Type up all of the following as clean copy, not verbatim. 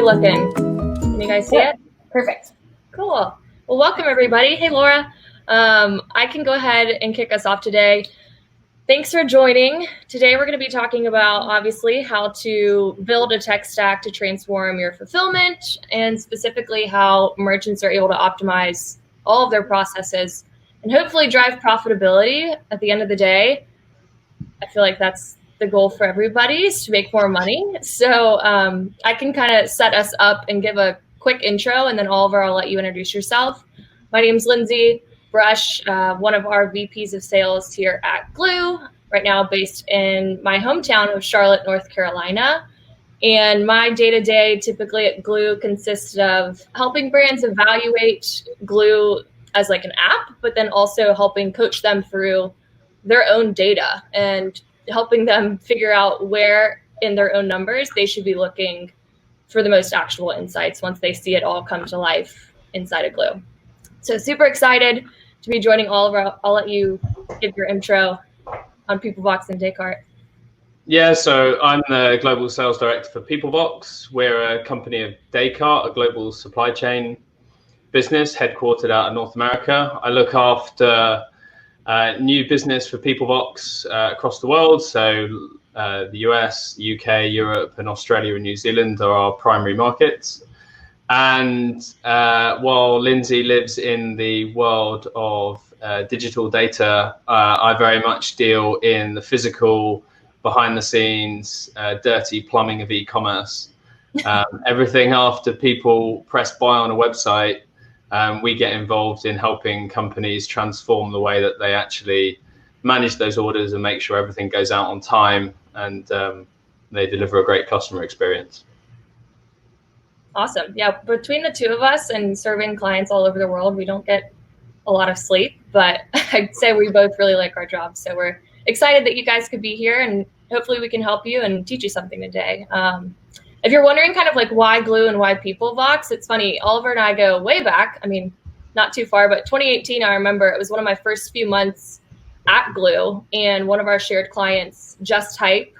looking? Can you guys see it? Perfect. Cool. Well, welcome everybody. Hey, Laura. I can go ahead and kick us off today. Thanks for joining. Today we're going to be talking about, obviously, how to build a tech stack to transform your fulfillment, and specifically how merchants are able to optimize all of their processes and hopefully drive profitability at the end of the day. I feel like that's the goal for everybody, is to make more money. So I can kind of set us up and give a quick intro, and then Oliver, I'll let you introduce yourself. My name's Lindsay Brush, one of our VPs of sales here at Glew, right now based in my hometown of Charlotte, North Carolina. And my day-to-day typically at Glew consists of helping brands evaluate Glew as like an app, but then also helping coach them through their own data and helping them figure out where in their own numbers they should be looking for the most actionable insights once they see it all come to life inside of Glew. So super excited to be joining Oliver. I'll let you give your intro on Peoplevox and Descartes. Yeah, so I'm the Global Sales Director for Peoplevox. We're a company of Descartes, a global supply chain business headquartered out of North America. I look after new business for Peoplevox across the world. So the US, UK, Europe, and Australia and New Zealand are our primary markets. And while Lindsay lives in the world of digital data, I very much deal in the physical, behind the scenes, dirty plumbing of e-commerce. Everything after people press buy on a website, we get involved in helping companies transform the way that they actually manage those orders and make sure everything goes out on time and they deliver a great customer experience. Awesome. Yeah, between the two of us and serving clients all over the world, we don't get a lot of sleep, but I'd say we both really like our jobs. So we're excited that you guys could be here, and hopefully we can help you and teach you something today. If you're wondering kind of like why Glew and why Peoplevox, it's funny, Oliver and I go way back. I mean, not too far, but 2018, I remember it was one of my first few months at Glew, and one of our shared clients, Just Hype,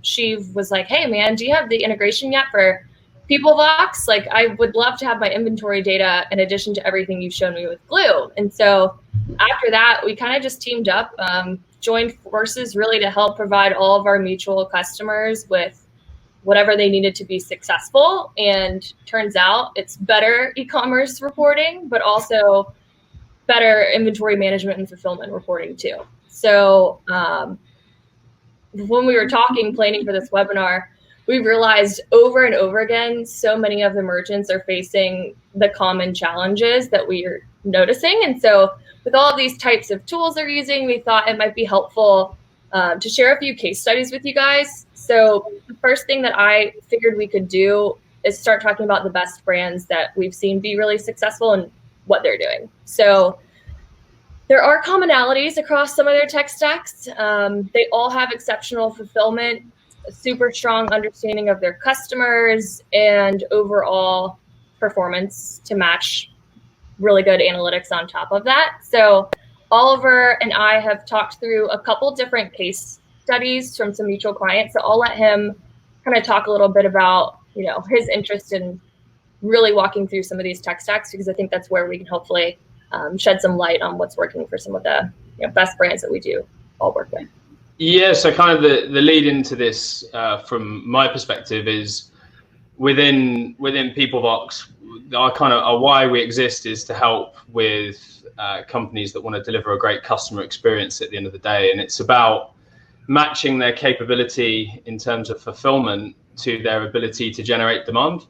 she was like, hey man, do you have the integration yet for Peoplevox? Like, I would love to have my inventory data in addition to everything you've shown me with Glew. And so after that, we kind of just teamed up, joined forces really to help provide all of our mutual customers with whatever they needed to be successful. And turns out it's better e-commerce reporting, but also better inventory management and fulfillment reporting too. So when we were planning for this webinar, we realized over and over again, so many of the merchants are facing the common challenges that we are noticing. And so with all of these types of tools they're using, we thought it might be helpful to share a few case studies with you guys. So the first thing that I figured we could do is start talking about the best brands that we've seen be really successful and what they're doing. So there are commonalities across some of their tech stacks. They all have exceptional fulfillment, a super strong understanding of their customers, and overall performance to match really good analytics on top of that. So Oliver and I have talked through a couple different case studies from some mutual clients. So I'll let him kind of talk a little bit about, his interest in really walking through some of these tech stacks, because I think that's where we can hopefully shed some light on what's working for some of the best brands that we do all work with. Yeah, so kind of the lead into this from my perspective is within Peoplevox, our why we exist is to help with companies that want to deliver a great customer experience at the end of the day. And it's about matching their capability in terms of fulfillment to their ability to generate demand.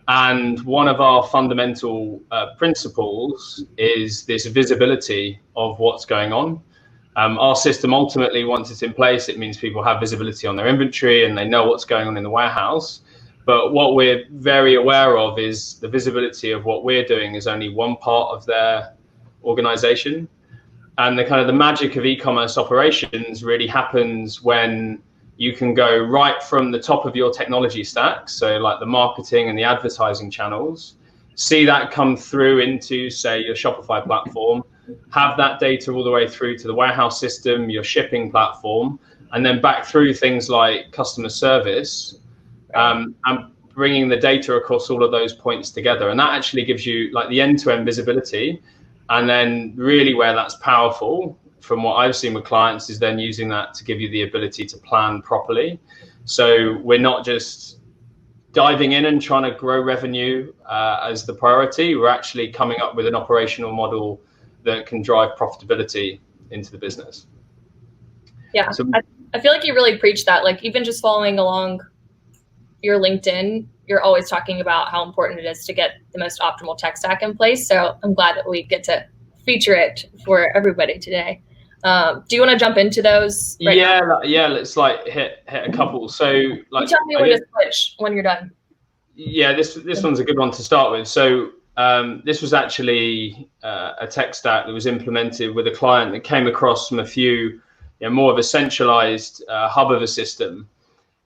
And one of our fundamental principles is this visibility of what's going on. Our system ultimately, once it's in place, it means people have visibility on their inventory and they know what's going on in the warehouse. But what we're very aware of is the visibility of what we're doing is only one part of their organization. And the magic of e-commerce operations really happens when you can go right from the top of your technology stack, so like the marketing and the advertising channels, see that come through into, say, your Shopify platform, have that data all the way through to the warehouse system, your shipping platform, and then back through things like customer service, and bringing the data across all of those points together. And that actually gives you like the end-to-end visibility. And then really where that's powerful from what I've seen with clients is then using that to give you the ability to plan properly. So we're not just diving in and trying to grow revenue as the priority. We're actually coming up with an operational model that can drive profitability into the business. Yeah, so I feel like you really preach that. Like even just following along your LinkedIn, you're always talking about how important it is to get the most optimal tech stack in place. So I'm glad that we get to feature it for everybody today. Do you want to jump into those? Right now? Yeah. Let's like hit a couple. So like, you tell me when to switch when you're done. Yeah, this one's a good one to start with. So this was actually a tech stack that was implemented with a client that came across from a few, more of a centralized hub of a system.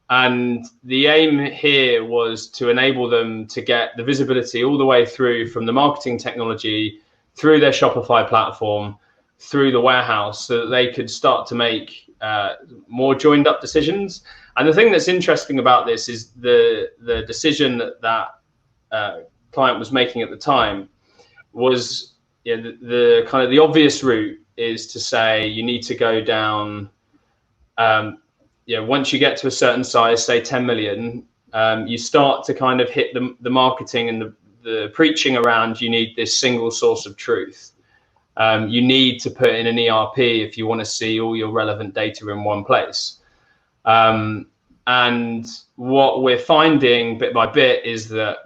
And the aim here was to enable them to get the visibility all the way through from the marketing technology, through their Shopify platform, through the warehouse, so that they could start to make more joined up decisions. And the thing that's interesting about this is the decision that client was making at the time was the kind of the obvious route is to say you need to go down. Once you get to a certain size, say 10 million, you start to kind of hit the marketing and the preaching around you need this single source of truth. You need to put in an ERP if you want to see all your relevant data in one place. And what we're finding bit by bit is that,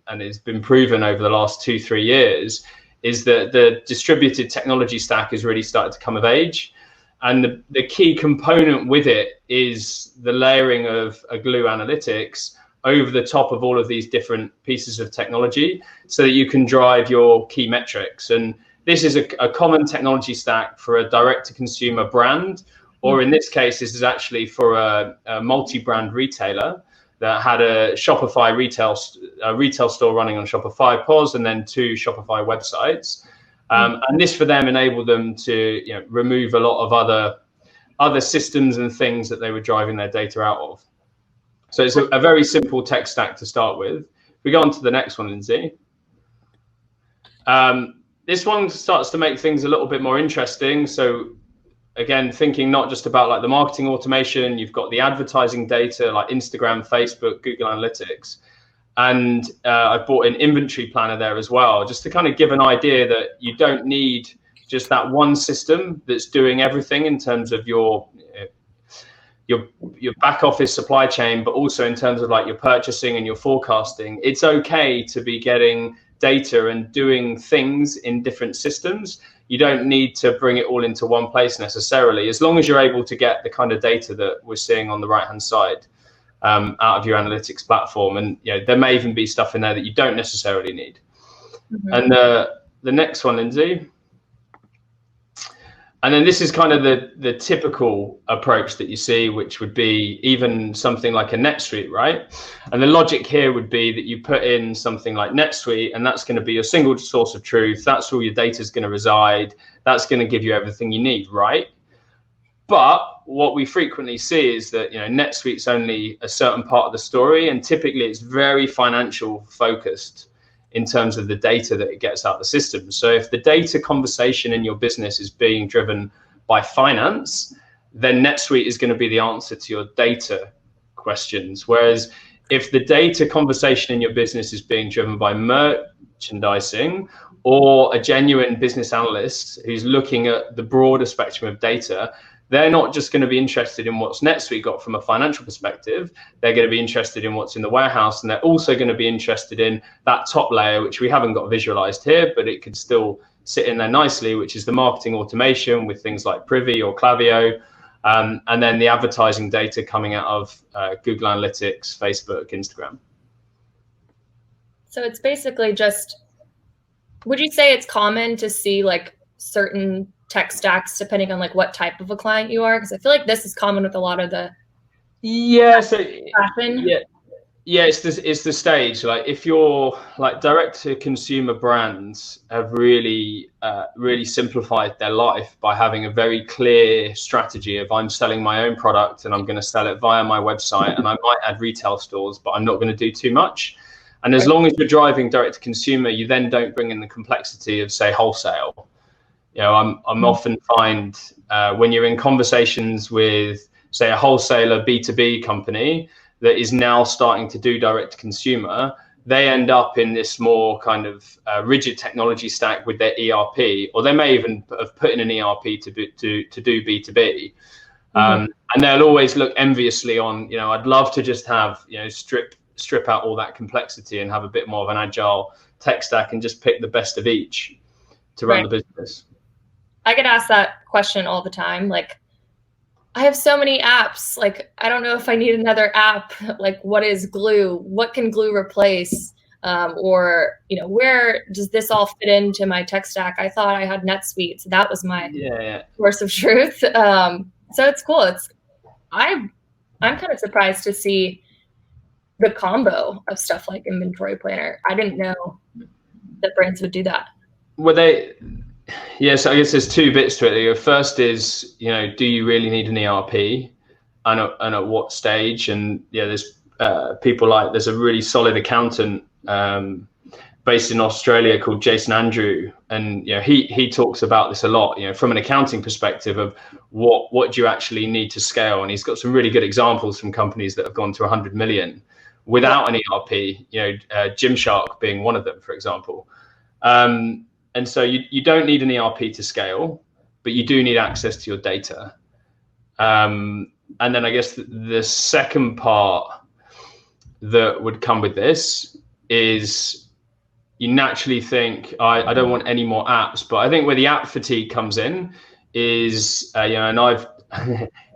and it's been proven over the last 2-3 years, is that the distributed technology stack has really started to come of age. And the key component with it is the layering of a Glew analytics over the top of all of these different pieces of technology so that you can drive your key metrics. And this is a common technology stack for a direct-to-consumer brand, or in this case, this is actually for a multi-brand retailer that had a Shopify retail store running on Shopify POS and then 2 Shopify websites. And this for them enabled them to remove a lot of other systems and things that they were driving their data out of. So it's a very simple tech stack to start with. If we go on to the next one, Lindsay. This one starts to make things a little bit more interesting. So again, thinking not just about like the marketing automation, you've got the advertising data like Instagram, Facebook, Google Analytics. And I brought an inventory planner there as well, just to kind of give an idea that you don't need just that one system that's doing everything in terms of your back office supply chain, but also in terms of like your purchasing and your forecasting. It's okay to be getting data and doing things in different systems. You don't need to bring it all into one place necessarily, as long as you're able to get the kind of data that we're seeing on the right-hand side out of your analytics platform. And there may even be stuff in there that you don't necessarily need. Mm-hmm. And the next one, Lindsay. And then this is kind of the typical approach that you see, which would be even something like a NetSuite, right? And the logic here would be that you put in something like NetSuite, and that's going to be your single source of truth. That's where your data is going to reside. That's going to give you everything you need, right? But what we frequently see is that NetSuite's only a certain part of the story, and typically it's very financial focused in terms of the data that it gets out of the system. So if the data conversation in your business is being driven by finance, then NetSuite is going to be the answer to your data questions. Whereas if the data conversation in your business is being driven by merchandising or a genuine business analyst who's looking at the broader spectrum of data, they're not just going to be interested in what's NetSuite got from a financial perspective. They're going to be interested in what's in the warehouse, and they're also going to be interested in that top layer, which we haven't got visualized here, but it could still sit in there nicely, which is the marketing automation with things like Privy or Klaviyo, and then the advertising data coming out of Google Analytics, Facebook, Instagram. So it's basically just, would you say it's common to see like certain tech stacks depending on like what type of a client you are? Because I feel like this is common with a lot of the fashion. Yeah, it's the stage. Like if you're like direct to consumer brands have really really simplified their life by having a very clear strategy of I'm selling my own product and I'm going to sell it via my website, and I might add retail stores, but I'm not going to do too much. And as long as you're driving direct to consumer, you then don't bring in the complexity of, say, wholesale. You know, I'm often find when you're in conversations with, say, a wholesaler B2B company that is now starting to do direct to consumer, they end up in this more kind of rigid technology stack with their ERP, or they may even have put in an ERP to do B2B. And they'll always look enviously on, I'd love to just have, strip out all that complexity and have a bit more of an agile tech stack and just pick the best of each to run the business. I get asked that question all the time. Like, I have so many apps. Like, I don't know if I need another app. Like, what is Glew? What can Glew replace? Or, where does this all fit into my tech stack? I thought I had NetSuite, so that was my source of truth. So it's cool. I'm kind of surprised to see the combo of stuff like inventory planner. I didn't know that brands would do that. Well, yes, I guess there's two bits to it. The first is, do you really need an ERP, and at what stage? And there's people like, there's a really solid accountant based in Australia called Jason Andrew, and he talks about this a lot. From an accounting perspective of what do you actually need to scale, and he's got some really good examples from companies that have gone to 100 million without an ERP. Gymshark being one of them, for example. And so you don't need an ERP to scale, but you do need access to your data. And then I guess the second part that would come with this is you naturally think, I don't want any more apps. But I think where the app fatigue comes in is, and I've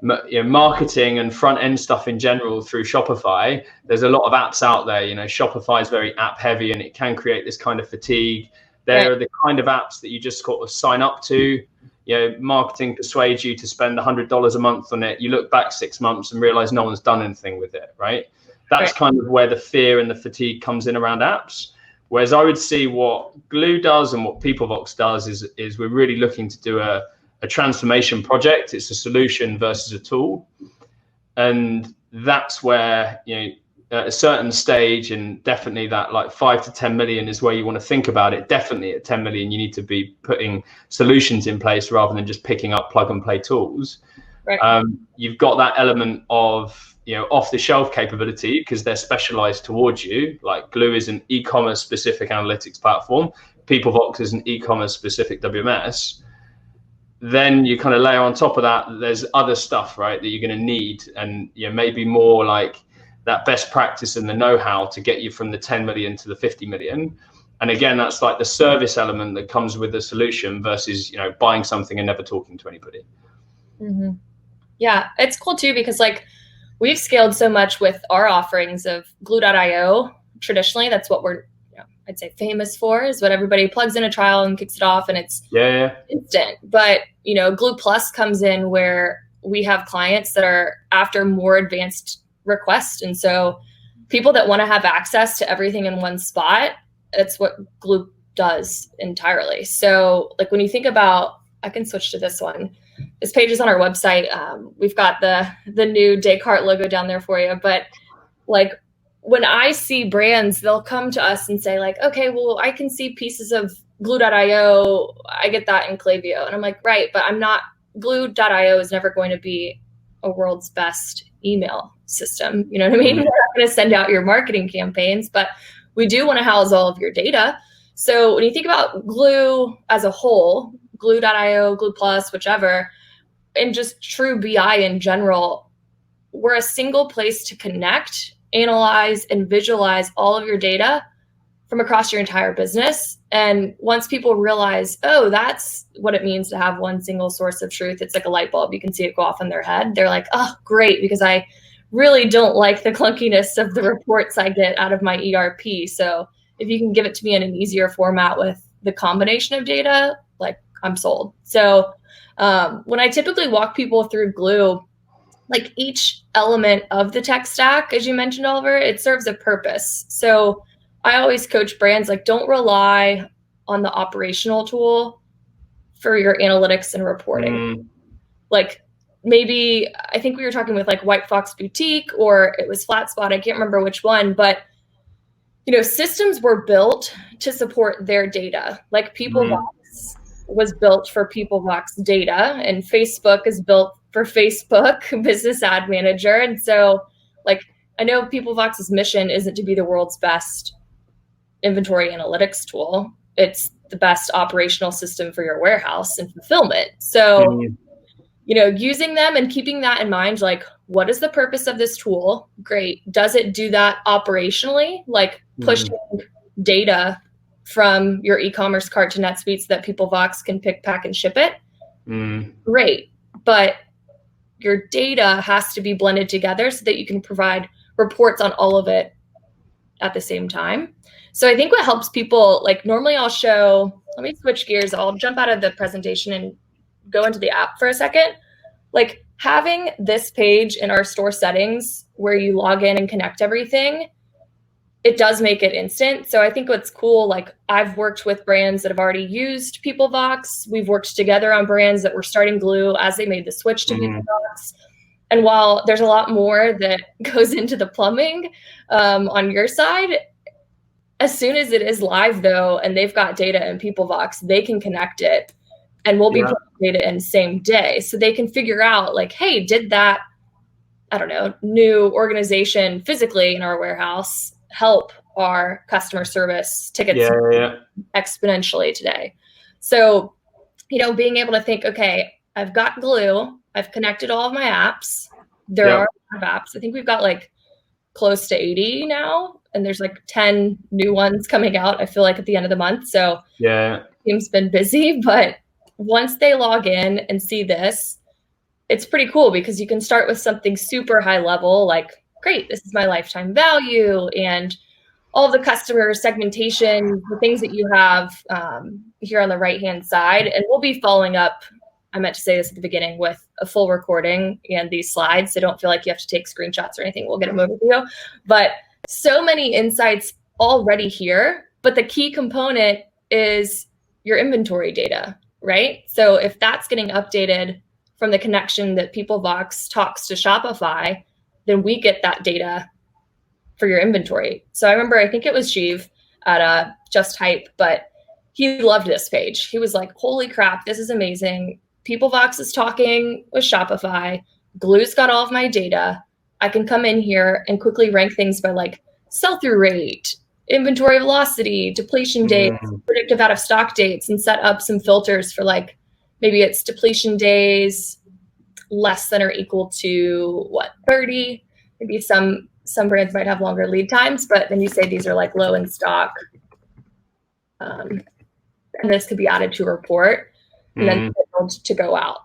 marketing and front end stuff in general through Shopify, there's a lot of apps out there. Shopify is very app heavy, and it can create this kind of fatigue. They're the kind of apps that you just sort of sign up to. Marketing persuades you to spend $100 a month on it. You look back 6 months and realize no one's done anything with it, right? That's kind of where the fear and the fatigue comes in around apps. Whereas I would see what Glew does and what Peoplevox does is we're really looking to do a transformation project. It's a solution versus a tool. And that's where, at a certain stage, and definitely that like 5 to 10 million is where you want to think about it. Definitely at 10 million, you need to be putting solutions in place rather than just picking up plug and play tools. You've got that element of, off the shelf capability because they're specialized towards you. Like Glew is an e-commerce specific analytics platform. Peoplevox is an e-commerce specific WMS. Then you kind of layer on top of that, there's other stuff, right, that you're going to need, and maybe more like that best practice and the know-how to get you from the 10 million to the 50 million. And again, that's like the service element that comes with the solution versus, buying something and never talking to anybody. Yeah, it's cool too, because like we've scaled so much with our offerings of Glew.io. Traditionally, that's what we're, I'd say famous for, is what everybody plugs in a trial and kicks it off and it's instant. But, Glew Plus comes in where we have clients that are after more advanced request, and so people that want to have access to everything in one spot, that's what Glew does entirely. So like when you think about, I can switch to this one, this page is on our website. We've got the new Descartes logo down there for you, but like when I see brands, they'll come to us and say like, okay, well, I can see pieces of Glew.io, I get that in Klaviyo, and I'm like, right, but Glew.io is never going to be a world's best email system. You know what I mean? We're not going to send out your marketing campaigns, but we do want to house all of your data. So when you think about Glew as a whole, Glew.io, Glew Plus, whichever, and just true BI in general, we're a single place to connect, analyze, and visualize all of your data from across your entire business. And once people realize, oh, that's what it means to have one single source of truth, it's like a light bulb. You can see it go off in their head. They're like, oh, great, because I really don't like the clunkiness of the reports I get out of my ERP. So if you can give it to me in an easier format with the combination of data, like I'm sold. So when I typically walk people through Glew, like each element of the tech stack, as you mentioned, Oliver, it serves a purpose. So I always coach brands, like, don't rely on the operational tool for your analytics and reporting. Like, maybe, I think we were talking with like White Fox Boutique, or it was Flatspot, I can't remember which one, but systems were built to support their data. Like Peoplevox was built for Peoplevox data, and Facebook is built for Facebook Business Ad Manager. And so, like, I know Peoplevox's mission isn't to be the world's best inventory analytics tool. It's the best operational system for your warehouse and fulfillment. So, using them and keeping that in mind, like, what is the purpose of this tool? Great. Does it do that operationally? Like pushing data from your e-commerce cart to NetSuite so that Peoplevox can pick, pack, and ship it? Great. But your data has to be blended together so that you can provide reports on all of it at the same time. So I think what helps people, like, normally I'll show, let me switch gears. I'll jump out of the presentation and go into the app for a second. Like, having this page in our store settings where you log in and connect everything, it does make it instant. So I think what's cool, like, I've worked with brands that have already used Peoplevox. We've worked together on brands that were starting Glew as they made the switch to Peoplevox. And while there's a lot more that goes into the plumbing on your side, as soon as it is live, though, and they've got data in Peoplevox, they can connect it, and we'll be putting data in same day. So they can figure out, like, hey, did that, I don't know, new organization physically in our warehouse help our customer service tickets exponentially today? So, being able to think, okay, I've got Glew, I've connected all of my apps. There are a lot of apps. I think we've got like close to 80 now, and there's like 10 new ones coming out, I feel like, at the end of the month. So the team's been busy, but once they log in and see this, it's pretty cool because you can start with something super high level, like, great, this is my lifetime value and all of the customer segmentation, the things that you have here on the right-hand side. And we'll be following up, I meant to say this at the beginning, with a full recording and these slides. So don't feel like you have to take screenshots or anything. We'll get them over to you. But so many insights already here. But the key component is your inventory data, right? So if that's getting updated from the connection that Peoplevox talks to Shopify, then we get that data for your inventory. So I remember, I think it was Jeev at Just Hype, but he loved this page. He was like, holy crap, this is amazing. Peoplevox is talking with Shopify. Glew's got all of my data. I can come in here and quickly rank things by like sell-through rate, inventory velocity, depletion dates, predictive out of stock dates, and set up some filters for, like, maybe it's depletion days less than or equal to 30. Maybe some brands might have longer lead times, but then you say these are like low in stock. And this could be added to a report and then to go out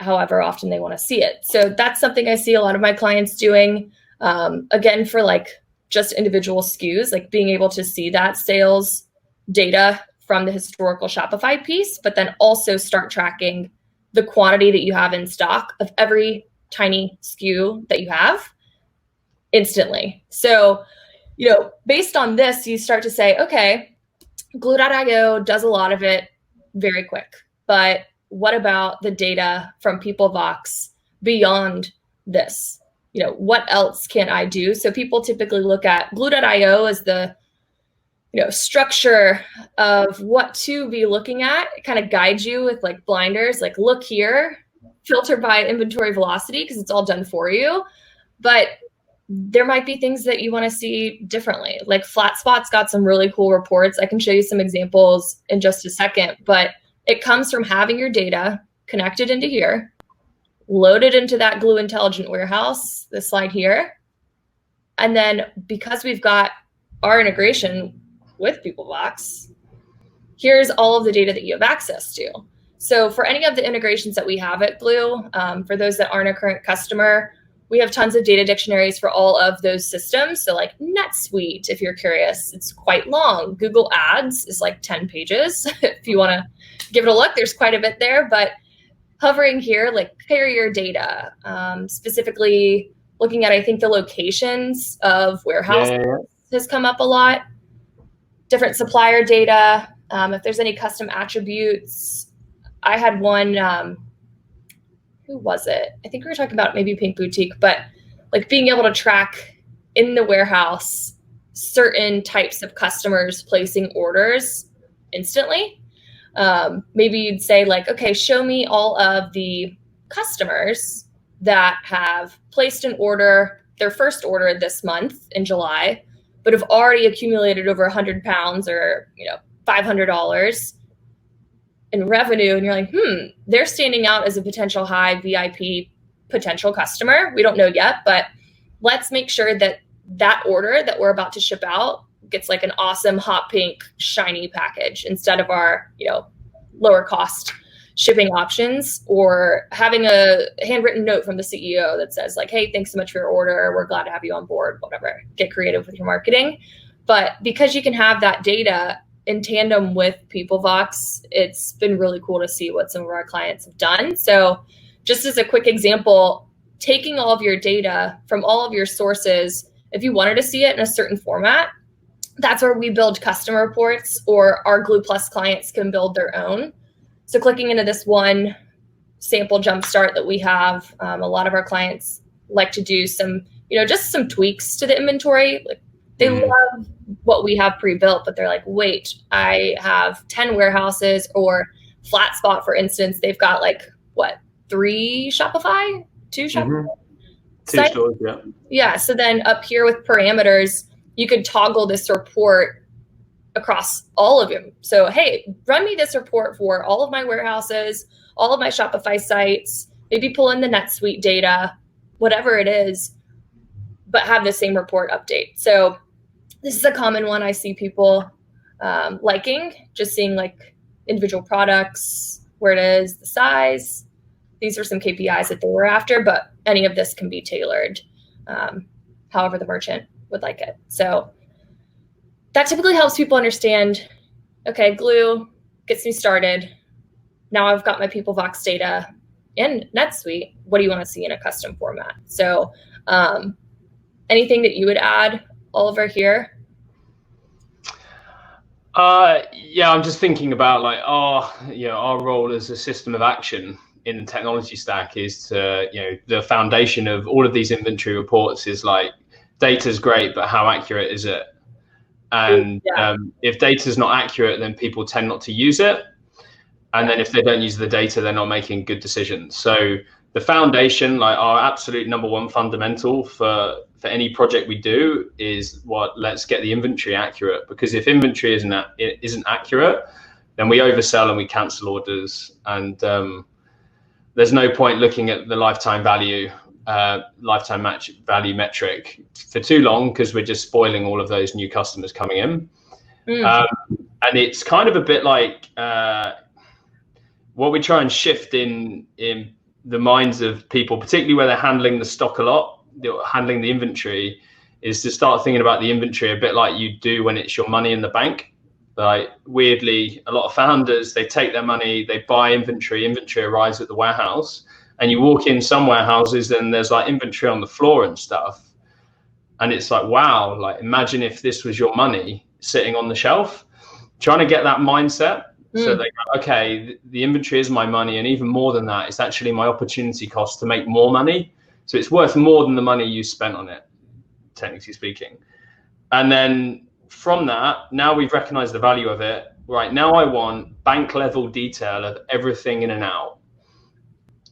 however often they want to see it. So that's something I see a lot of my clients doing. Again, for like just individual SKUs, like being able to see that sales data from the historical Shopify piece, but then also start tracking the quantity that you have in stock of every tiny SKU that you have instantly. So, based on this, you start to say, okay, Glew.io does a lot of it very quick, but what about the data from Peoplevox beyond this? What else can I do? So people typically look at Glew.io as the structure of what to be looking at. It kind of guides you with like blinders, like, look here, filter by inventory velocity, because it's all done for you. But there might be things that you want to see differently. Like Flatspot's got some really cool reports. I can show you some examples in just a second, but it comes from having your data connected into here, loaded into that Glew intelligent warehouse, this slide here. And then because we've got our integration with Peoplevox, here's all of the data that you have access to. So for any of the integrations that we have at Glew, for those that aren't a current customer, we have tons of data dictionaries for all of those systems. So like NetSuite, if you're curious, it's quite long. Google Ads is like 10 pages. If you want to give it a look, there's quite a bit there. But hovering here, like carrier data, specifically looking at, I think, the locations of warehouses has come up a lot. Different supplier data, if there's any custom attributes. I had one, who was it? I think we were talking about maybe Pink Boutique, but like being able to track in the warehouse certain types of customers placing orders instantly. Maybe you'd say like, okay, show me all of the customers that have placed an order, their first order this month in July, but have already accumulated over £100 or $500 in revenue. And you're like, they're standing out as a potential high VIP potential customer. We don't know yet, but let's make sure that that order that we're about to ship out gets like an awesome hot pink shiny package instead of our lower cost shipping options, or having a handwritten note from the CEO that says like, hey, thanks so much for your order, we're glad to have you on board, whatever. Get creative with your marketing. But because you can have that data in tandem with Peoplevox, it's been really cool to see what some of our clients have done. So just as a quick example, taking all of your data from all of your sources, if you wanted to see it in a certain format, that's where we build customer reports, or our Glew Plus clients can build their own. So clicking into this one sample jumpstart that we have, a lot of our clients like to do some, just some tweaks to the inventory. Like they love what we have pre-built, but they're like, wait, I have 10 warehouses, or FlatSpot, for instance, they've got like what, 3 Shopify, 2 Shopify? 2 stores, yeah. Yeah, so then up here with parameters, you could toggle this report across all of them. So, hey, run me this report for all of my warehouses, all of my Shopify sites, maybe pull in the NetSuite data, whatever it is, but have the same report update. So this is a common one I see people liking, just seeing like individual products, where it is, the size. These are some KPIs that they were after, but any of this can be tailored however the merchant would like it. So that typically helps people understand, okay, Glew gets me started. Now I've got my Peoplevox data and NetSuite. What do you want to see in a custom format? So anything that you would add, Oliver, here? Yeah, I'm just thinking about like our role as a system of action in the technology stack is to, the foundation of all of these inventory reports is like, data's great, but how accurate is it? And if data is not accurate, then people tend not to use it. And then if they don't use the data, they're not making good decisions. So the foundation, like our absolute number one fundamental for any project we do is let's get the inventory accurate. Because if inventory isn't accurate, then we oversell and we cancel orders. And there's no point looking at the lifetime value metric for too long, because we're just spoiling all of those new customers coming in. And it's kind of a bit like what we try and shift in the minds of people, particularly where they're handling the stock a lot, handling the inventory, is to start thinking about the inventory a bit like you do when it's your money in the bank. Like weirdly, a lot of founders, they take their money, they buy inventory arrives at the warehouse, and you walk in some warehouses and there's like inventory on the floor and stuff. And it's like, wow, like imagine if this was your money sitting on the shelf. Trying to get that mindset. So they go, okay, the inventory is my money. And even more than that, it's actually my opportunity cost to make more money. So it's worth more than the money you spent on it, technically speaking. And then from that, now we've recognized the value of it. Right, now I want bank level detail of everything in and out.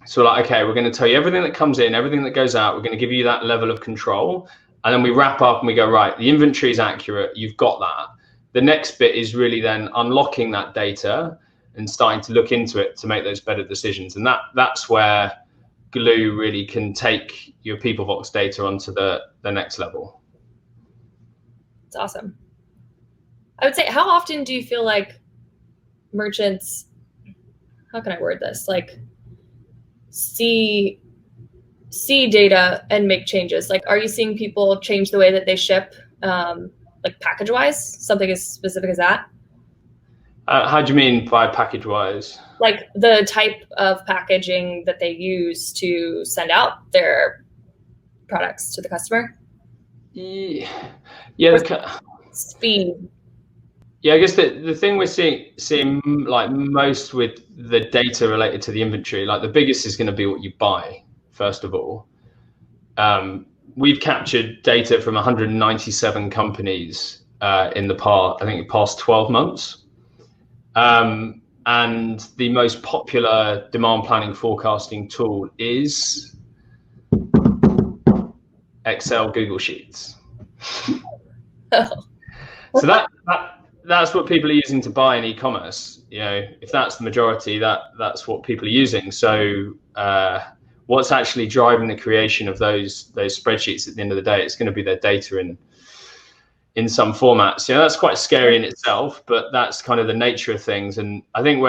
So like, okay, we're going to tell you everything that comes in, everything that goes out. We're going to give you that level of control. And then we wrap up and we go, right, the inventory is accurate. You've got that. The next bit is really then unlocking that data and starting to look into it to make those better decisions. And that's where Glew really can take your Peoplevox data onto the next level. It's awesome. I would say, how often do you feel like merchants, how can I word this? Like see data and make changes? Like, are you seeing people change the way that they ship, like package wise, something as specific as that? How do you mean by package wise? like the type of packaging that they use to send out their products to the customer? Yeah. Speed. Yeah, I guess the thing we're seeing like most with the data related to the inventory, like the biggest is going to be what you buy, first of all. We've captured data from 197 companies in the past 12 months. And the most popular demand planning forecasting tool is Excel, Google Sheets. So that's what people are using to buy in e-commerce. If that's the majority, that's what people are using. So what's actually driving the creation of those spreadsheets at the end of the day? It's going to be their data in some formats. That's quite scary in itself, but that's kind of the nature of things. And I think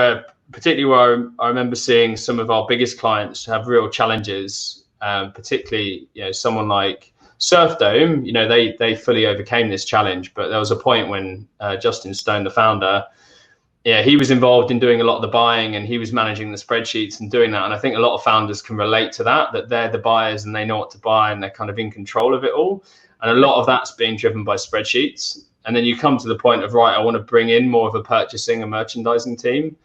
particularly where I remember seeing some of our biggest clients have real challenges, particularly someone like Surf Dome, they fully overcame this challenge. But there was a point when Justin Stone, the founder, he was involved in doing a lot of the buying, and he was managing the spreadsheets and doing that. And I think a lot of founders can relate to that they're the buyers and they know what to buy and they're kind of in control of it all. And a lot of that's being driven by spreadsheets. And then you come to the point of, right, I want to bring in more of a purchasing and merchandising team.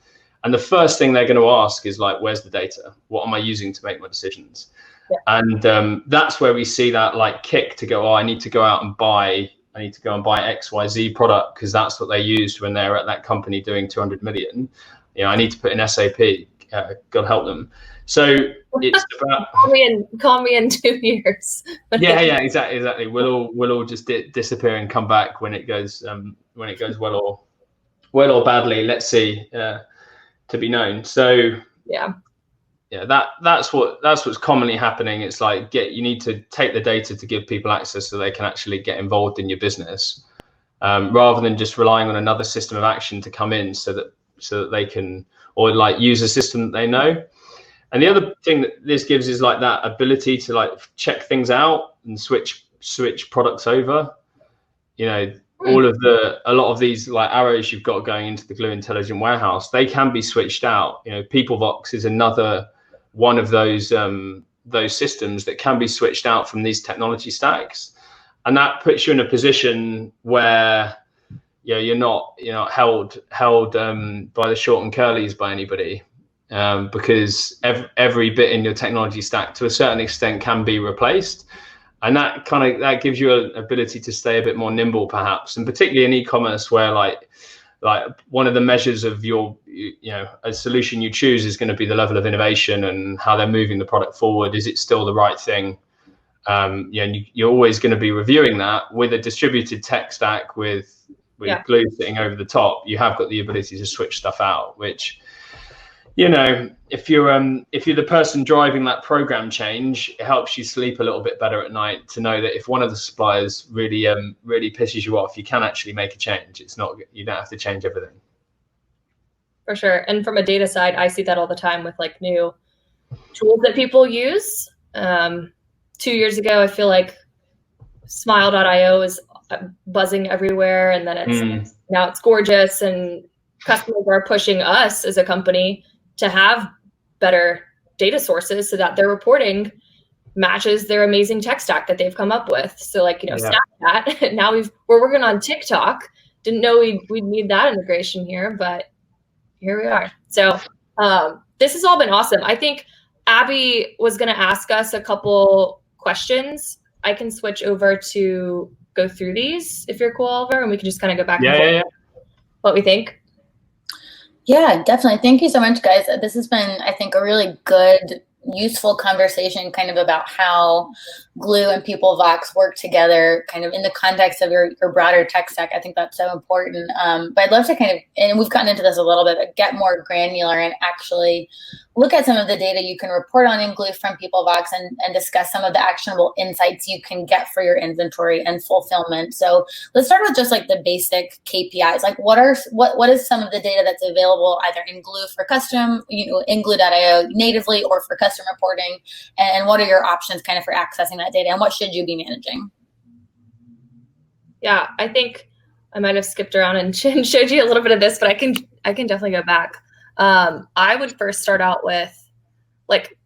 And the first thing they're going to ask is like, where's the data? What am I using to make my decisions? Yeah. And that's where we see that like kick to go, I need to go out and buy XYZ product because that's what they used when they're at that company doing 200 million. I need to put in SAP. God help them. So it's about call me in 2 years. Yeah, exactly. We'll all just disappear and come back when it goes well or badly. Let's see, to be known. So yeah, that's what's commonly happening. It's like you need to take the data to give people access so they can actually get involved in your business, rather than just relying on another system of action to come in so that they can, or like use a system that they know. And the other thing that this gives is like that ability to like check things out and switch products over. A lot of these like arrows you've got going into the Glew Intelligent Warehouse, they can be switched out. Peoplevox is another one of those systems that can be switched out from these technology stacks, and that puts you in a position where you're not held by the short and curlies by anybody. Because every bit in your technology stack to a certain extent can be replaced, and that gives you an ability to stay a bit more nimble perhaps, and particularly in e-commerce where like one of the measures of your a solution you choose is going to be the level of innovation and how they're moving the product forward. Is it still the right thing? You're always going to be reviewing that. With a distributed tech stack with Glew sitting over the top, you have got the ability to switch stuff out, which if you're the person driving that program change, it helps you sleep a little bit better at night to know that if one of the suppliers really pisses you off, you can actually make a change. You don't have to change everything. For sure. And from a data side, I see that all the time with like new tools that people use. 2 years ago, I feel like Smile.io is buzzing everywhere, and then now it's gorgeous, and customers are pushing us as a company to have better data sources so that their reporting matches their amazing tech stack that they've come up with. So like, Snapchat, now we're working on TikTok. Didn't know we'd need that integration here, but here we are. So this has all been awesome. I think Abby was going to ask us a couple questions. I can switch over to go through these if you're cool, Oliver, and we can just kind of go back and forth what we think. Yeah, definitely. Thank you so much, guys. This has been, I think, a really good, useful conversation kind of about how Glew and Peoplevox work together kind of in the context of your broader tech stack. I think that's so important. But I'd love to kind of, and we've gotten into this a little bit, but get more granular and actually look at some of the data you can report on in Glew from Peoplevox and discuss some of the actionable insights you can get for your inventory and fulfillment. So let's start with just like the basic KPIs. Like what is some of the data that's available either in Glew for custom, in Glew.io natively, or for custom reporting, and what are your options kind of for accessing that data, and what should you be managing? Yeah, I think I might have skipped around and showed you a little bit of this, but I can definitely go back. I would first start out with like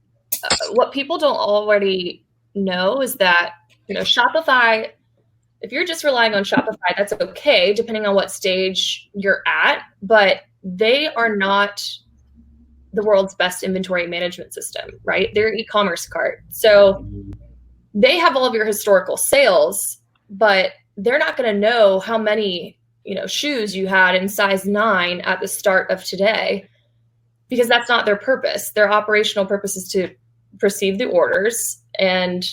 what people don't already know is that, Shopify, if you're just relying on Shopify, that's okay, depending on what stage you're at, but they are not the world's best inventory management system, right? They're e-commerce cart. So they have all of your historical sales, but they're not going to know how many, shoes you had in size 9 at the start of today, because that's not their purpose. Their operational purpose is to receive the orders, and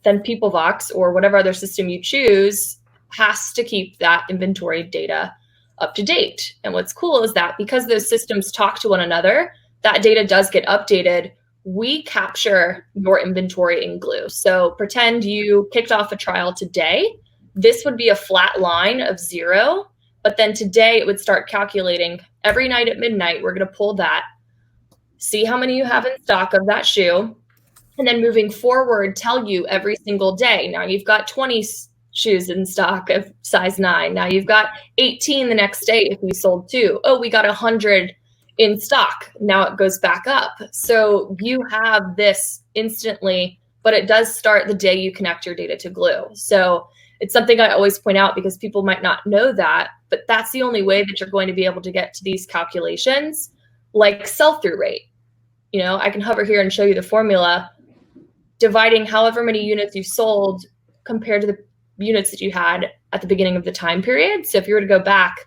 then Peoplevox or whatever other system you choose has to keep that inventory data up to date. And what's cool is that because those systems talk to one another, that data does get updated. We capture your inventory in Glew. So pretend you kicked off a trial today. This would be a flat line of 0, but then today it would start calculating every night at midnight. We're going to pull that, see how many you have in stock of that shoe, and then moving forward, tell you every single day. Now you've got 20 shoes in stock of size 9. Now you've got 18 the next day if we sold 2. Oh, we got 100 in stock. Now it goes back up. So you have this instantly, but it does start the day you connect your data to Glew. So it's something I always point out because people might not know that, but that's the only way that you're going to be able to get to these calculations, like sell-through rate. I can hover here and show you the formula, dividing however many units you sold compared to the units that you had at the beginning of the time period. So if you were to go back,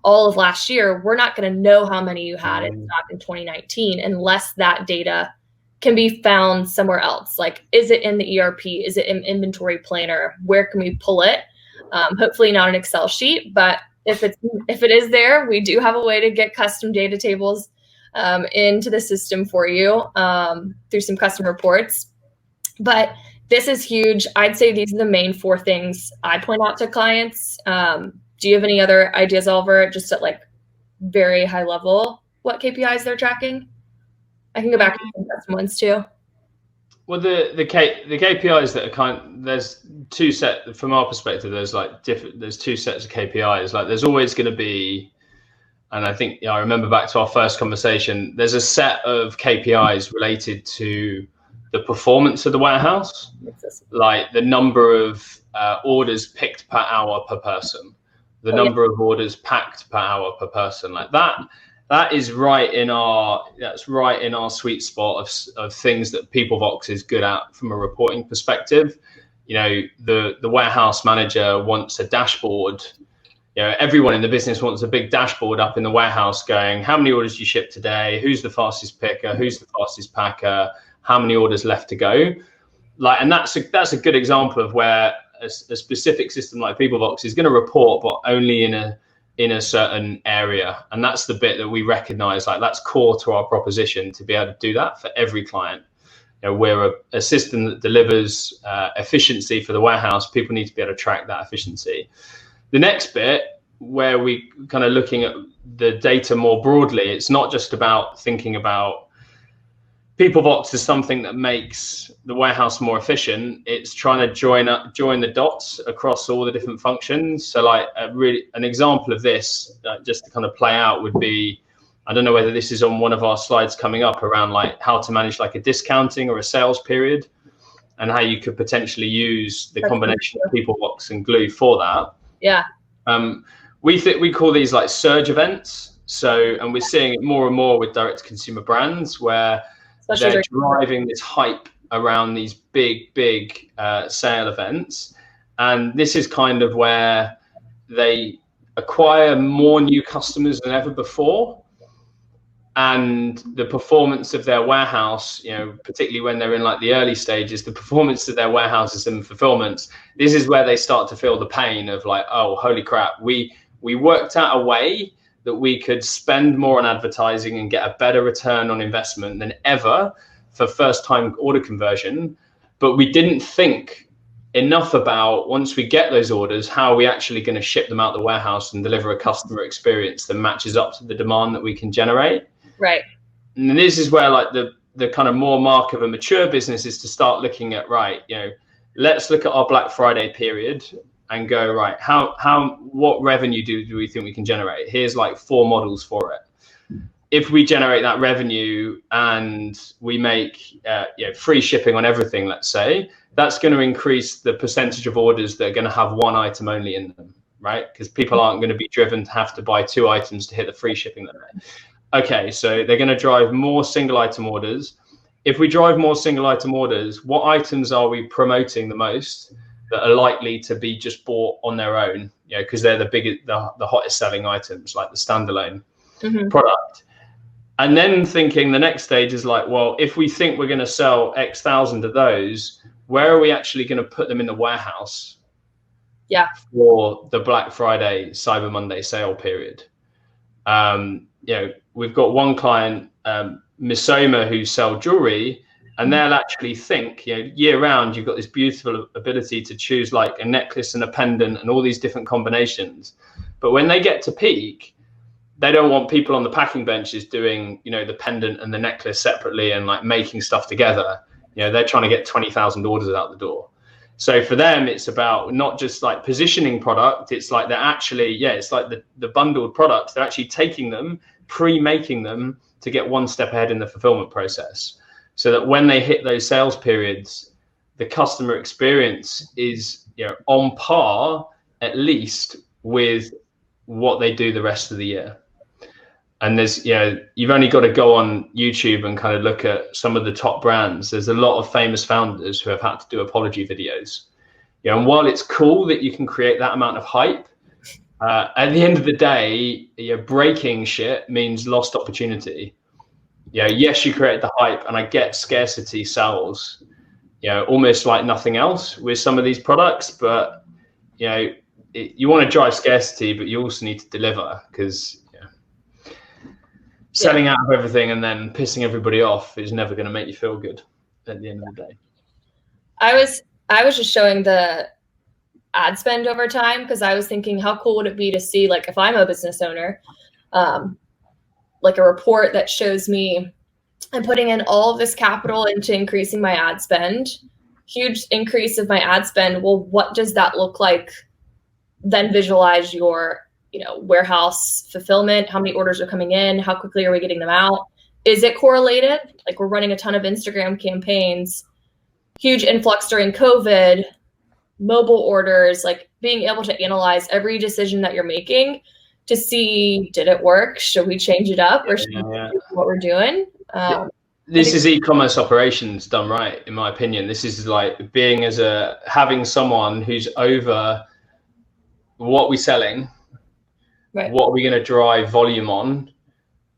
all of last year, we're not going to know how many you had in stock in 2019 unless that data can be found somewhere else. Like, is it in the ERP? Is it in inventory planner? Where can we pull it? Hopefully not an Excel sheet, but if it is there, we do have a way to get custom data tables into the system for you through some custom reports. But this is huge. I'd say these are the main 4 things I point out to clients. Do you have any other ideas, Oliver, just at like very high level, what KPIs they're tracking? I can go back to some custom ones too. Well, the KPIs that are there's 2 sets from our perspective. There's 2 sets of KPIs. Like there's always going to be, and I think I remember back to our first conversation. There's a set of KPIs related to the performance of the warehouse, like the number of orders picked per hour per person, the number of orders packed per hour per person, like that. That is right in our sweet spot of things that Peoplevox is good at from a reporting perspective. The warehouse manager wants a dashboard. Everyone in the business wants a big dashboard up in the warehouse going, how many orders you shipped today? Who's the fastest picker? Who's the fastest packer? How many orders left to go? And that's a good example of where a specific system like Peoplevox is going to report, but only in a certain area. And that's the bit that we recognize, like that's core to our proposition to be able to do that for every client. We're a system that delivers efficiency for the warehouse. People need to be able to track that efficiency. The next bit, where we kind of looking at the data more broadly, it's not just about thinking about Peoplevox as something that makes the warehouse more efficient. It's trying to join the dots across all the different functions. So like an example of this, just to kind of play out, would be, I don't know whether this is on one of our slides coming up, around like how to manage like a discounting or a sales period, and how you could potentially use the combination of Peoplevox and Glew for that. Yeah. We call these like surge events. So, and we're seeing it more and more with direct to consumer brands where they're driving this hype around these big sale events. And this is kind of where they acquire more new customers than ever before. And the performance of their warehouse, particularly when they're in like the early stages, the performance of their warehouses and fulfillments, this is where they start to feel the pain of like, oh, holy crap, we worked out a way that we could spend more on advertising and get a better return on investment than ever for first time order conversion. But we didn't think enough about, once we get those orders, how are we actually going to ship them out the warehouse and deliver a customer experience that matches up to the demand that we can generate. Right. And this is where like the kind of more mark of a mature business is to start looking at, right, let's look at our Black Friday period and go, right, what revenue do we think we can generate? Here's like 4 models for it. if we generate that revenue and we make free shipping on everything, let's say, that's going to increase the percentage of orders that are going to have one item only in them, right? Because people aren't going to be driven to have to buy 2 items to hit the free shipping limit. Okay, so they're going to drive more single item orders. If we drive more single item orders, what items are we promoting the most that are likely to be just bought on their own? Because they're the biggest, the hottest selling items, like the standalone product. And then thinking the next stage is like, well, if we think we're going to sell X thousand of those, where are we actually going to put them in the warehouse? Yeah. For the Black Friday, Cyber Monday sale period. We've got one client, Misoma, who sell jewelry, and they'll actually think, year round, you've got this beautiful ability to choose like a necklace and a pendant and all these different combinations. But when they get to peak, they don't want people on the packing benches doing, the pendant and the necklace separately and like making stuff together. They're trying to get 20,000 orders out the door. So for them, it's about not just like positioning product. It's like they're actually, it's like the bundled products. They're actually taking them, pre-making them to get one step ahead in the fulfillment process. So that when they hit those sales periods, the customer experience is, on par, at least, with what they do the rest of the year. And there's, you've only got to go on YouTube and kind of look at some of the top brands. There's a lot of famous founders who have had to do apology videos. And while it's cool that you can create that amount of hype, at the end of the day, breaking shit means lost opportunity. Yes, you create the hype, and I get scarcity sells, almost like nothing else with some of these products. But, you want to drive scarcity, but you also need to deliver, because selling out of everything and then pissing everybody off is never going to make you feel good at the end of the day. I was just showing the ad spend over time, because I was thinking, how cool would it be to see, like, if I'm a business owner, like a report that shows me I'm putting in all of this capital into increasing my ad spend, huge increase of my ad spend. Well, what does that look like? Then visualize your warehouse fulfillment, how many orders are coming in, how quickly are we getting them out? Is it correlated? Like, we're running a ton of Instagram campaigns, huge influx during COVID, mobile orders, like being able to analyze every decision that you're making to see, did it work? Should we change it up, or should we do what we're doing? This is e-commerce operations done right, in my opinion. This is like having someone who's over what we're selling, right, what are we going to drive volume on,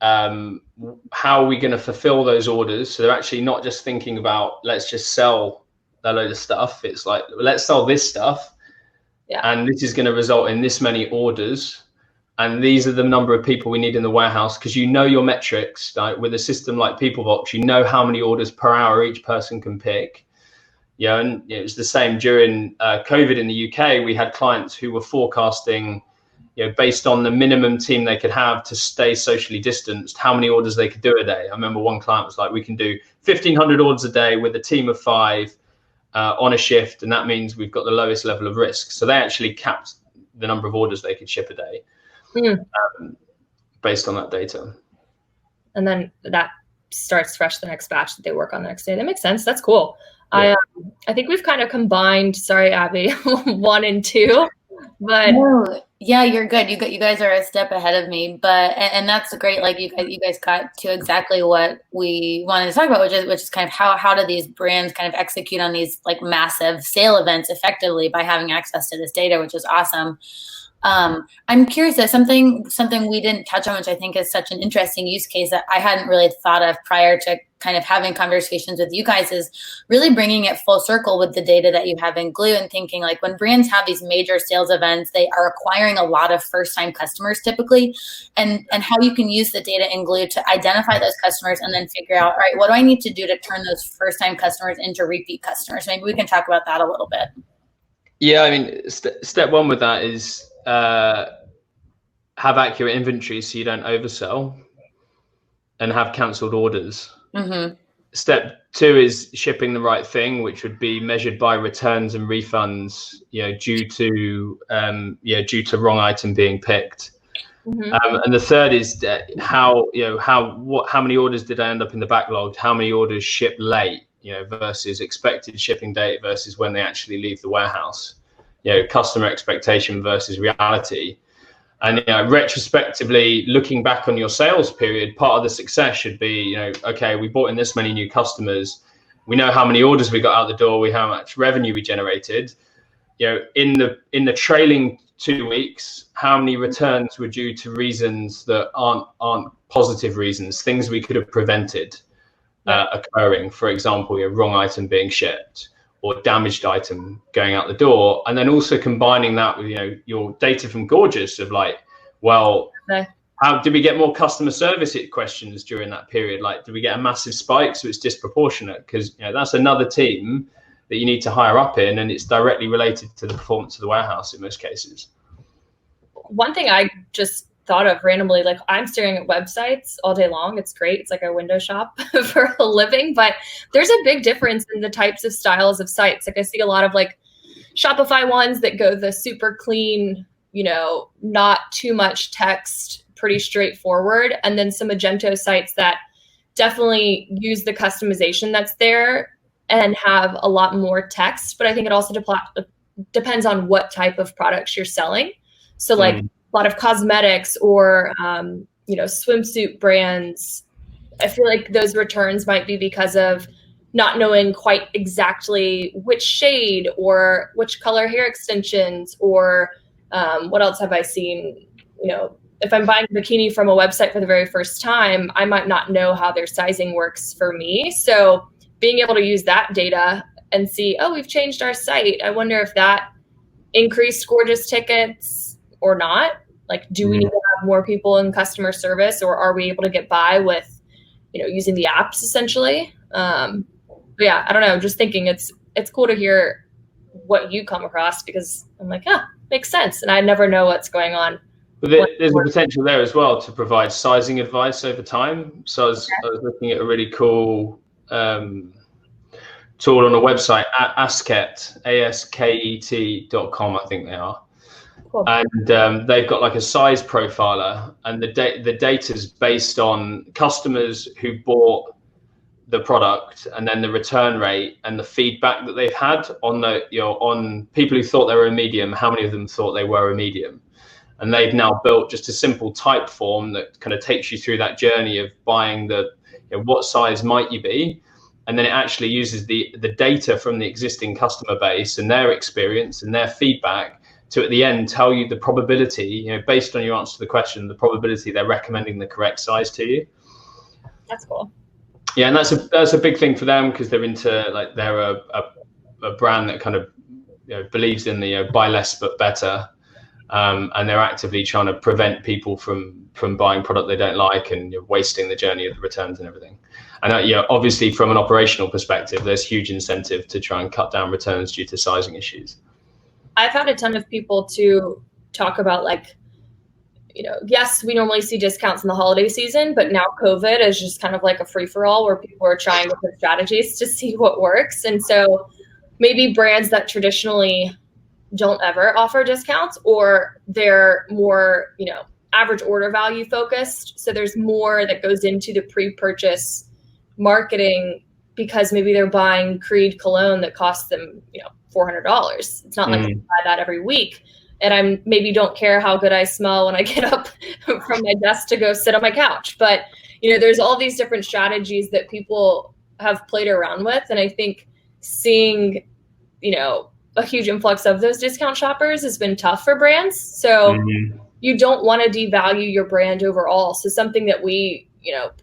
how are we going to fulfill those orders? So they're actually not just thinking about, let's just sell a load of stuff. It's like, let's sell this stuff, and this is going to result in this many orders, and these are the number of people we need in the warehouse, because your metrics. Like with a system like Peoplevox, how many orders per hour each person can pick. And it was the same during COVID in the UK. We had clients who were forecasting, based on the minimum team they could have to stay socially distanced, how many orders they could do a day. I remember one client was like, we can do 1,500 orders a day with a team of 5 on a shift, and that means we've got the lowest level of risk. So they actually capped the number of orders they could ship a day based on that data. And then that starts fresh the next batch that they work on the next day. That makes sense. That's cool. Yeah. I think we've kind of combined, sorry, Abby, 1 and 2, but no, yeah, you're good. You guys are a step ahead of me, and that's great. Like you guys got to exactly what we wanted to talk about, which is kind of how do these brands kind of execute on these like massive sale events effectively by having access to this data, which is awesome. I'm curious, that something we didn't touch on, which I think is such an interesting use case that I hadn't really thought of prior to kind of having conversations with you guys, is really bringing it full circle with the data that you have in Glew, and thinking like, when brands have these major sales events, they are acquiring a lot of first-time customers typically, and how you can use the data in Glew to identify those customers and then figure out, all right, what do I need to do to turn those first-time customers into repeat customers? Maybe we can talk about that a little bit. Yeah, I mean, step one with that is have accurate inventory so you don't oversell, and have cancelled orders. Mm-hmm. Step 2 is shipping the right thing, which would be measured by returns and refunds, due to wrong item being picked. And the third is how many orders did I end up in the backlog? How many orders shipped late, versus expected shipping date versus when they actually leave the warehouse. Customer expectation versus reality. And retrospectively, looking back on your sales period, part of the success should be, okay, we brought in this many new customers. We know how many orders we got out the door. We how much revenue we generated. In the trailing 2 weeks, how many returns were due to reasons that aren't positive reasons, things we could have prevented occurring. For example, wrong item being shipped or damaged item going out the door, and then also combining that with your data from Gorgeous of how did we get more customer service questions during that period? Did we get a massive spike so it's disproportionate? Because that's another team that you need to hire up in, and it's directly related to the performance of the warehouse in most cases. One thing I just thought of randomly, I'm staring at websites all day long. It's great. It's like a window shop for a living, but there's a big difference in the types of styles of sites. I see a lot of Shopify ones that go the super clean, not too much text, pretty straightforward. And then some Magento sites that definitely use the customization that's there and have a lot more text. But I think it also depends on what type of products you're selling. So a lot of cosmetics or, swimsuit brands, I feel like those returns might be because of not knowing quite exactly which shade or which color hair extensions or what else have I seen? If I'm buying a bikini from a website for the very first time, I might not know how their sizing works for me. So being able to use that data and see, we've changed our site. I wonder if that increased Gorgeous tickets or not. Do we need to have more people in customer service, or are we able to get by with, using the apps essentially? But yeah, I don't know. Just thinking it's cool to hear what you come across, because I'm makes sense. And I never know what's going on. But there's a potential there as well to provide sizing advice over time. So I was looking at a really cool tool on a website at Asket, ASKET.com, I think they are. Cool. And they've got a size profiler, and the data's based on customers who bought the product, and then the return rate and the feedback that they've had on on people who thought they were a medium, how many of them thought they were a medium. And they've now built just a simple type form that kind of takes you through that journey of buying what size might you be. And then it actually uses the data from the existing customer base and their experience and their feedback to, at the end, tell you the probability, based on your answer to the question, the probability they're recommending the correct size to you. That's cool. Yeah, and that's a big thing for them, because they're into they're a brand that kind of believes in the buy less but better, and they're actively trying to prevent people from buying product they don't like and wasting the journey of the returns and everything. And obviously from an operational perspective, there's huge incentive to try and cut down returns due to sizing issues. I've had a ton of people to talk about yes, we normally see discounts in the holiday season, but now COVID is just kind of like a free-for-all where people are trying different strategies to see what works. And so maybe brands that traditionally don't ever offer discounts, or they're more, average order value focused. So there's more that goes into the pre-purchase marketing, because maybe they're buying Creed cologne that costs them, $400. It's not like I buy that every week. And I maybe don't care how good I smell when I get up from my desk to go sit on my couch. But, there's all these different strategies that people have played around with. And I think seeing, a huge influx of those discount shoppers has been tough for brands. So you don't want to devalue your brand overall. So something that we,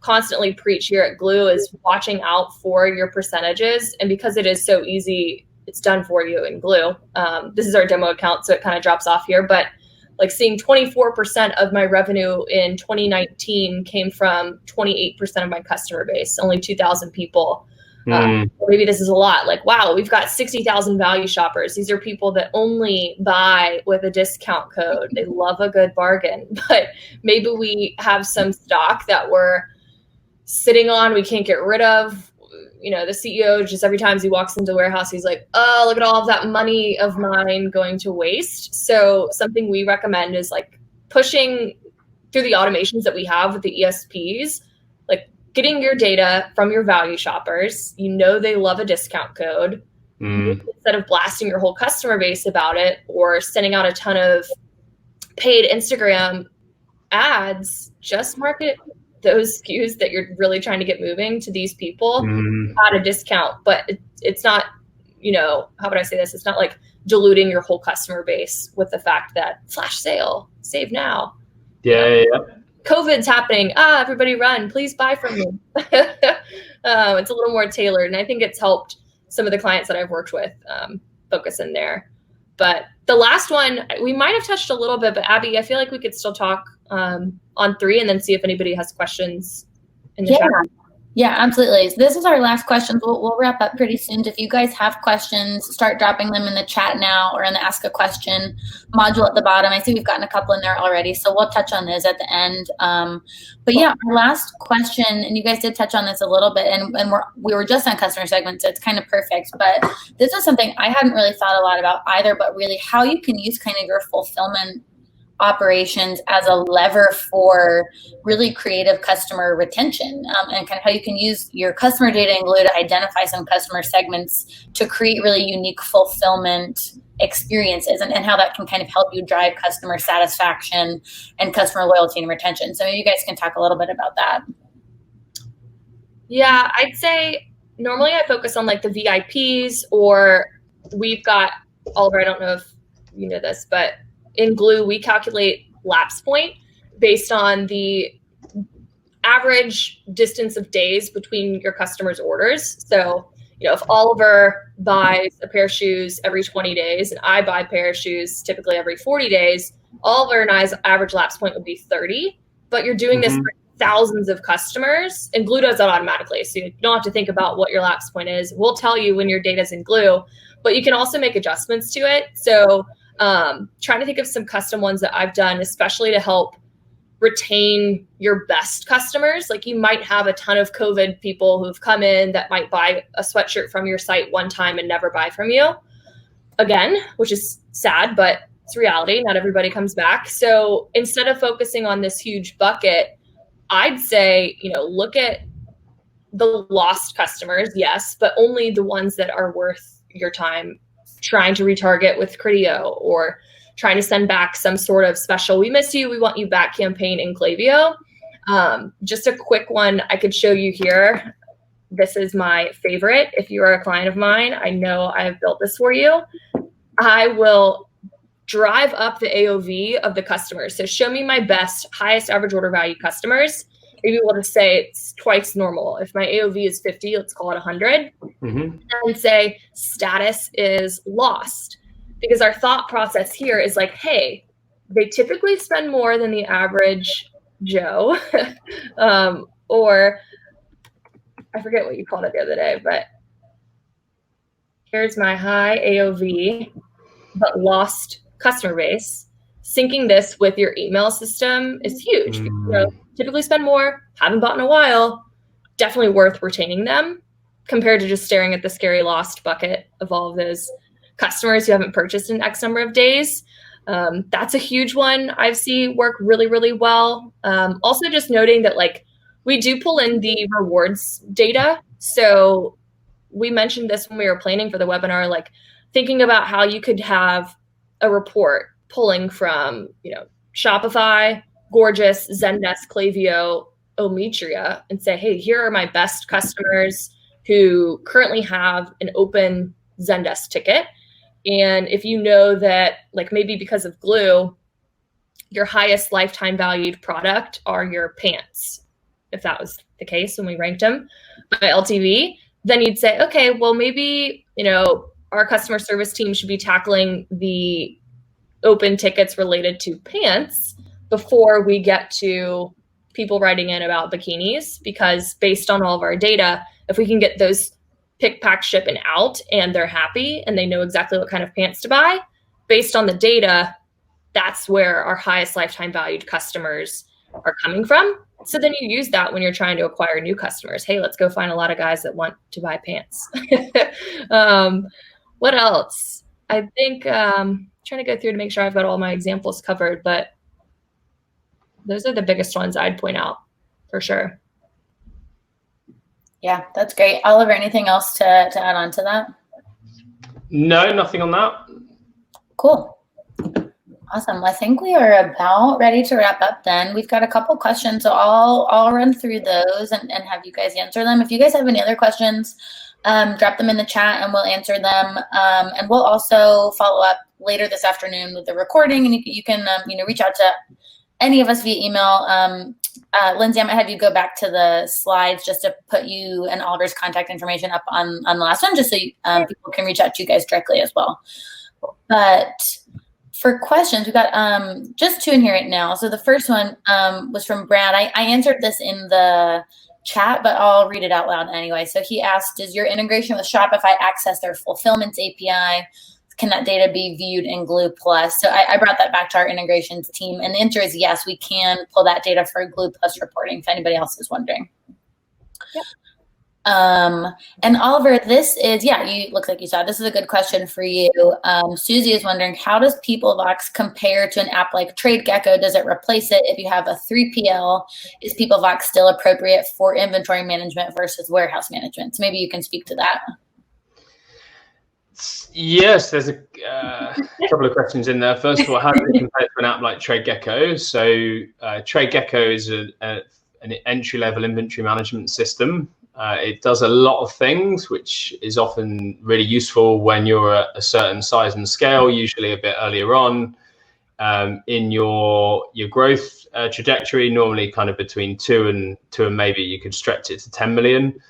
constantly preach here at Glew is watching out for your percentages. And because it is so easy, it's done for you in Glew. This is our demo account, so it kind of drops off here. But seeing 24% of my revenue in 2019 came from 28% of my customer base, only 2,000 people. Maybe this is a lot. Wow, we've got 60,000 value shoppers. These are people that only buy with a discount code. They love a good bargain. But maybe we have some stock that we're sitting on, we can't get rid of. The CEO, just every time he walks into the warehouse, he's like, oh, look at all of that money of mine going to waste. So something we recommend is pushing through the automations that we have with the ESPs, like getting your data from your value shoppers, they love a discount code. Instead of blasting your whole customer base about it or sending out a ton of paid Instagram ads, just market those SKUs that you're really trying to get moving to these people at a discount. But it's not, how would I say this? It's not like diluting your whole customer base with the fact that flash sale, save now. Yeah. COVID's happening. Everybody run, please buy from me. It's a little more tailored. And I think it's helped some of the clients that I've worked with focus in there. But the last one, we might have touched a little bit, but Abby, I feel like we could still talk on 3 and then see if anybody has questions in the chat. Yeah, absolutely. So this is our last question. We'll wrap up pretty soon. If you guys have questions, start dropping them in the chat now or in the Ask a Question module at the bottom. I see we've gotten a couple in there already, so we'll touch on those at the end. But yeah, our last question, and you guys did touch on this a little bit, and we were just on customer segments, so it's kind of perfect. But this is something I hadn't really thought a lot about either, but really how you can use kind of your fulfillment operations as a lever for really creative customer retention, and kind of how you can use your customer data in Glew to identify some customer segments to create really unique fulfillment experiences, and how that can kind of help you drive customer satisfaction and customer loyalty and retention. So you guys can talk a little bit about that. Yeah, I'd say normally I focus on like the VIPs, or we've got Oliver, I don't know if you know this, but in Glew, we calculate lapse point based on the average distance of days between your customers' orders. So, if Oliver buys a pair of shoes every 20 days and I buy a pair of shoes typically every 40 days, Oliver and I's average lapse point would be 30. But you're doing this for thousands of customers, and Glew does that automatically. So you don't have to think about what your lapse point is. We'll tell you when your data's in Glew, but you can also make adjustments to it. So trying to think of some custom ones that I've done, especially to help retain your best customers. Like you might have a ton of COVID people who've come in that might buy a sweatshirt from your site one time and never buy from you again, which is sad, but it's reality. Not everybody comes back. So instead of focusing on this huge bucket, I'd say, look at the lost customers, yes, but only the ones that are worth your time trying to retarget with Criteo, or trying to send back some sort of special "we miss you, we want you back" campaign in Klaviyo. Just a quick one I could show you here. This is my favorite. If you are a client of mine, I know I have built this for you. I will drive up the AOV of the customers. So show me my best, highest average order value customers. Maybe we'll just say it's twice normal. If my AOV is 50, let's call it 100. And say status is lost. Because our thought process here is like, hey, they typically spend more than the average Joe. Or I forget what you called it the other day, but here's my high AOV, but lost customer base. Syncing this with your email system is huge. Typically spend more, haven't bought in a while, definitely worth retaining them compared to just staring at the scary lost bucket of all of those customers who haven't purchased in X number of days. That's a huge one I've seen work really, really well. Also just noting that we do pull in the rewards data. So we mentioned this when we were planning for the webinar, thinking about how you could have a report pulling from, Shopify, Gorgeous, Zendesk, Klaviyo, Ometria, and say, hey, here are my best customers who currently have an open Zendesk ticket. And if you know that, maybe because of Glew, your highest lifetime valued product are your pants, if that was the case when we ranked them by LTV, then you'd say, okay, well, maybe, our customer service team should be tackling the open tickets related to pants before we get to people writing in about bikinis, because based on all of our data, if we can get those pick, pack, ship, and out, and they're happy and they know exactly what kind of pants to buy, based on the data, that's where our highest lifetime valued customers are coming from. So then you use that when you're trying to acquire new customers. Hey, let's go find a lot of guys that want to buy pants. What else? I think trying to go through to make sure I've got all my examples covered, but those are the biggest ones I'd point out for sure. Yeah, that's great. Oliver, anything else to add on to that? No, nothing on that. Cool. Awesome. Well, I think we are about ready to wrap up then. We've got a couple questions, so I'll run through those and have you guys answer them. If you guys have any other questions, drop them in the chat and we'll answer them. And we'll also follow up later this afternoon with the recording, and you can reach out to any of us via email. Lindsay, I'm gonna have you go back to the slides just to put you and Oliver's contact information up on the last one, just so people can reach out to you guys directly as well. But for questions, we've got just 2 in here right now. So the first one was from Brad. I answered this in the chat, but I'll read it out loud anyway. So he asked, does your integration with Shopify access their fulfillment API? Can that data be viewed in Glew Plus? So I brought that back to our integrations team, and the answer is yes, we can pull that data for Glew Plus reporting, if anybody else is wondering. Yep. And Oliver, this is, you look like you saw, this is a good question for you. Susie is wondering, how does Peoplevox compare to an app like TradeGecko? Does it replace it? If you have a 3PL, is Peoplevox still appropriate for inventory management versus warehouse management? So maybe you can speak to that. Yes, there's a couple of questions in there. First of all, how does it compare to an app like TradeGecko? So TradeGecko is an entry-level inventory management system. It does a lot of things, which is often really useful when you're at a certain size and scale, usually a bit earlier on in your growth trajectory, normally kind of between 2 and maybe you could stretch it to 10 million.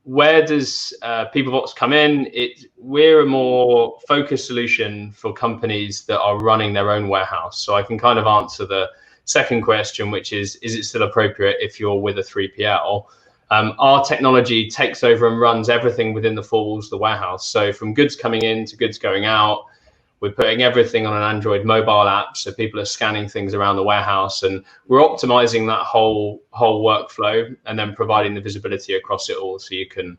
Where does Peoplevox come in? We're a more focused solution for companies that are running their own warehouse. So I can kind of answer the second question, which is it still appropriate if you're with a 3PL? Our technology takes over and runs everything within the 4 walls of the warehouse. So from goods coming in to goods going out, we're putting everything on an Android mobile app, so people are scanning things around the warehouse, and we're optimizing that whole workflow and then providing the visibility across it all, so you can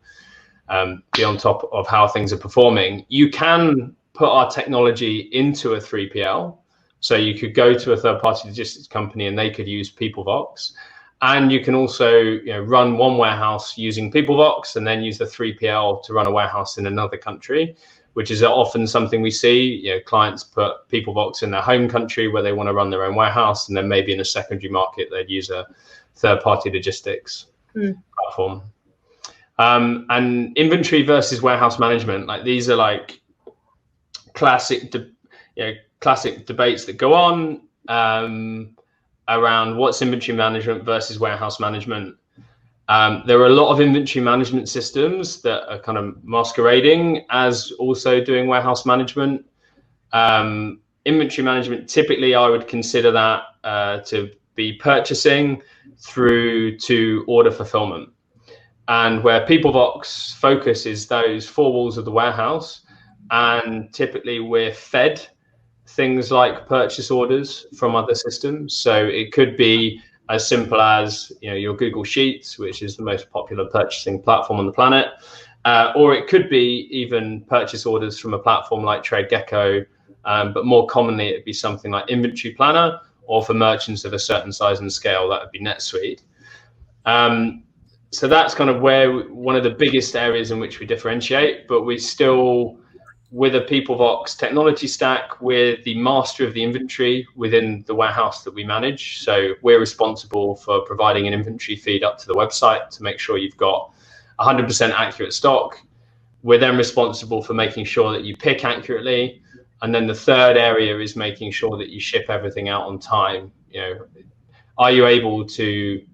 be on top of how things are performing. You can put our technology into a 3PL, so you could go to a third-party logistics company and they could use Peoplevox, and you can also run one warehouse using Peoplevox and then use the 3PL to run a warehouse in another country, which is often something we see. Clients put Peoplevox in their home country where they want to run their own warehouse, and then maybe in a secondary market they'd use a third-party logistics platform. And inventory versus warehouse management, like these are like classic debates that go on around what's inventory management versus warehouse management. There are a lot of inventory management systems that are kind of masquerading as also doing warehouse management. Inventory management, typically I would consider that to be purchasing through to order fulfillment. And where Peoplevox focus is those 4 walls of the warehouse, and typically we're fed things like purchase orders from other systems. So it could be as simple as your Google Sheets, which is the most popular purchasing platform on the planet, or it could be even purchase orders from a platform like TradeGecko, but more commonly it'd be something like Inventory Planner, or for merchants of a certain size and scale, that would be NetSuite. So that's kind of where one of the biggest areas in which we differentiate, but we still, with a Peoplevox technology stack, we're the master of the inventory within the warehouse that we manage. So we're responsible for providing an inventory feed up to the website to make sure you've got 100% accurate stock. We're then responsible for making sure that you pick accurately. And then the third area is making sure that you ship everything out on time. Are you able to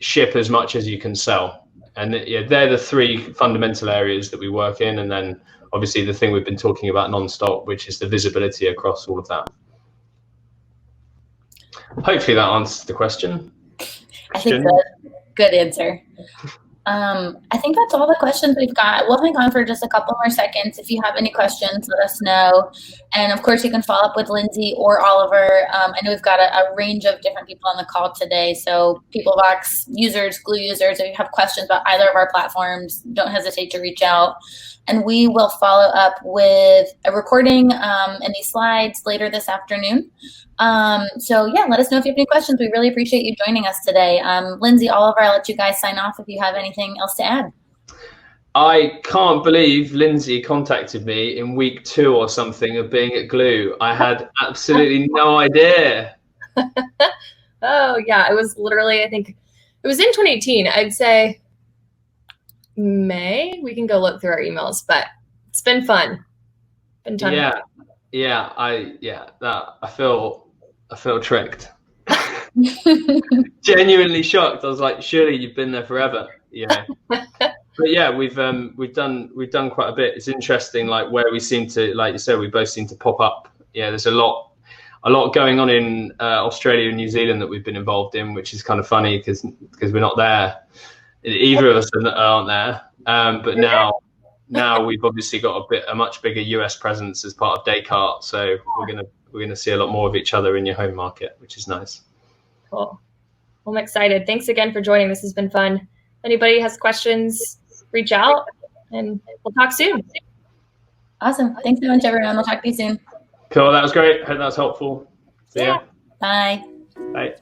ship as much as you can sell? And they're the 3 fundamental areas that we work in. And then obviously the thing we've been talking about non-stop, which is the visibility across all of that. Hopefully that answers the question. I think good answer. I think that's all the questions we've got. We'll hang on for just a couple more seconds. If you have any questions, let us know. And of course, you can follow up with Lindsay or Oliver. I know we've got a range of different people on the call today. So Peoplevox users, Glew users, if you have questions about either of our platforms, don't hesitate to reach out. And we will follow up with a recording and these slides later this afternoon. So yeah, let us know if you have any questions. We really appreciate you joining us today. Lindsay, Oliver, I'll let you guys sign off if you have anything else to add. I can't believe Lindsay contacted me in week 2 or something of being at Glew. I had absolutely no idea. Oh yeah, it was literally, I think it was in 2018. I'd say May. We can go look through our emails, but it's been fun. Been ton of fun. I feel tricked. Genuinely shocked. I was like, surely you've been there forever, you know. But yeah, we've done quite a bit. It's interesting, like where we seem to, like you said, we both seem to pop up. Yeah, there's a lot going on in Australia and New Zealand that we've been involved in, which is kind of funny because we're not there. Either of us aren't there. But now we've obviously got a much bigger US presence as part of Descartes. So we're gonna see a lot more of each other in your home market, which is nice. Cool. Well, I'm excited. Thanks again for joining. This has been fun. If anybody has questions, reach out and we'll talk soon. Awesome. Thanks so much, everyone. We'll talk to you soon. Cool. That was great. Hope that was helpful. See ya. Bye. Bye.